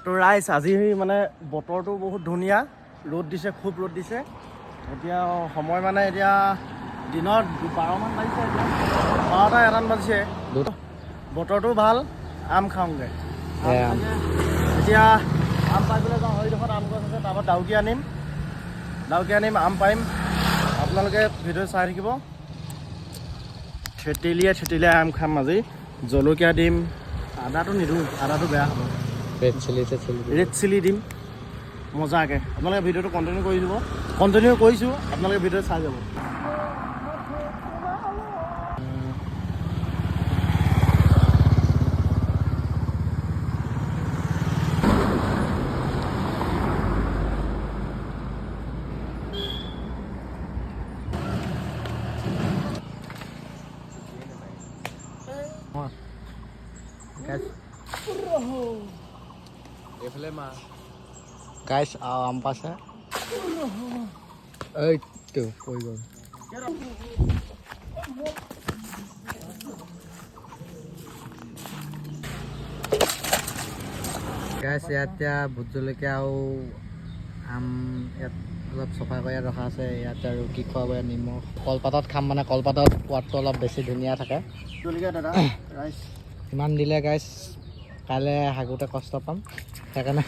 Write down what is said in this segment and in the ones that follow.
তো ৰাইজ আজি মানে বতৰটো বহুত ধুনীয়া, ৰ'দ দিছে, খুব ৰ'দ দিছে। এতিয়া সময় মানে এতিয়া দিনত 12মান বাজিছে, এতিয়া 12টা 1টামান বাজিছে। বতৰটো ভাল, আম খাওঁগৈ। এতিয়া আম পাই পেলাই যাওঁ, সেইডোখৰত আম গছ আছে, তাৰপৰা ডাউকি আনিম, আম পাৰিম। আপোনালোকে ভিডিঅ' চাই থাকিব। থেতেলিয়াই আম খাম আজি। জলকীয়া দিম, আদাটো নিদিওঁ, আদাটো বেয়া হ'ব। ৰেড চিলি দিম মজাকৈ। আপোনালোকে ভিডিঅ'টো কণ্টিনিউ কৰি দিব। কণ্টিনিউ কৰিছোঁ, আপোনালোকে ভিডিঅ'টো চাই যাব। এইফালে মা গাইছ আম পাছে এইটো পৰি গ'ল। গাইছ ইয়াত এতিয়া ভোট জলকীয়া আৰু আম ইয়াত অলপ চফা কৰি ৰখা আছে। ইয়াত আৰু কি খোৱাব, নিমখ কলপাতত খাম, মানে কলপাতত সোৱাদটো অলপ বেছি ধুনীয়া থাকে। ইমান দিলে গাইছ কাইলৈ হাগোতে কষ্ট পাম, সেইকাৰণে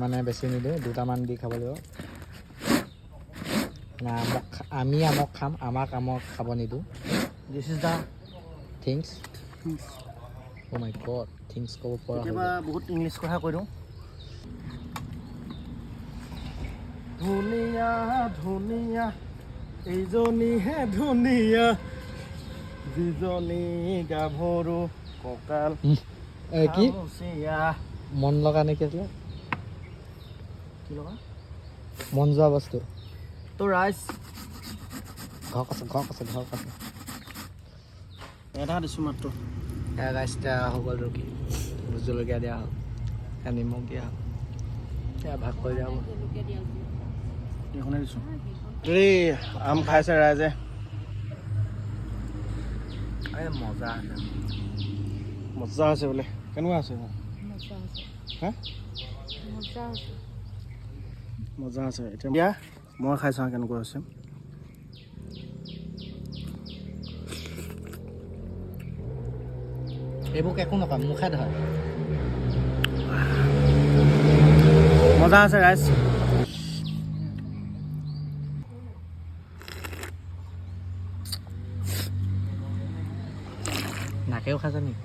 মানে বেছি নিদিওঁ, 2টামান দি খাব লাগিব। আমি আমক খাম, আমক খাব নিদিওঁ। This is the things. O' my god, things ক'ব পৰা কেতিয়াবা বহুত ইংলিছ কথা কৈ দিওঁ। ধুনীয়া ধুনীয়া এইজনীহে ধুনীয়া, যিজনী গাভৰু কঁকাল কি খামুচীয়া। মন লগা নেকি আছিলে, কি লগা মন যোৱা বস্তু। তো ৰাইজ ঘৰ আছে এটা দিছোঁ মাত্ৰ। এয়া গাইছ এতিয়া হৈ গ'ল ৰুকি, ভোট জলকীয়া দিয়া হ'ল, এয়া নিমখ দিয়া হ'ল, এয়া ভাগ কৰি দিয়া হ'ব। এইখনে দিছোঁ। যদি আম খাইছে ৰাইজে, এই মজা আছে, মজা আছে বোলে। কেনেকুৱা আছে? হা মজা আছে। এতিয়া মই খাই চাওঁ কেনেকুৱা হৈছে। এইবোৰ একো নকয়, মুখে ধৰে। মজা আছে ৰাইজ। নাকেও খাইছে নেকি?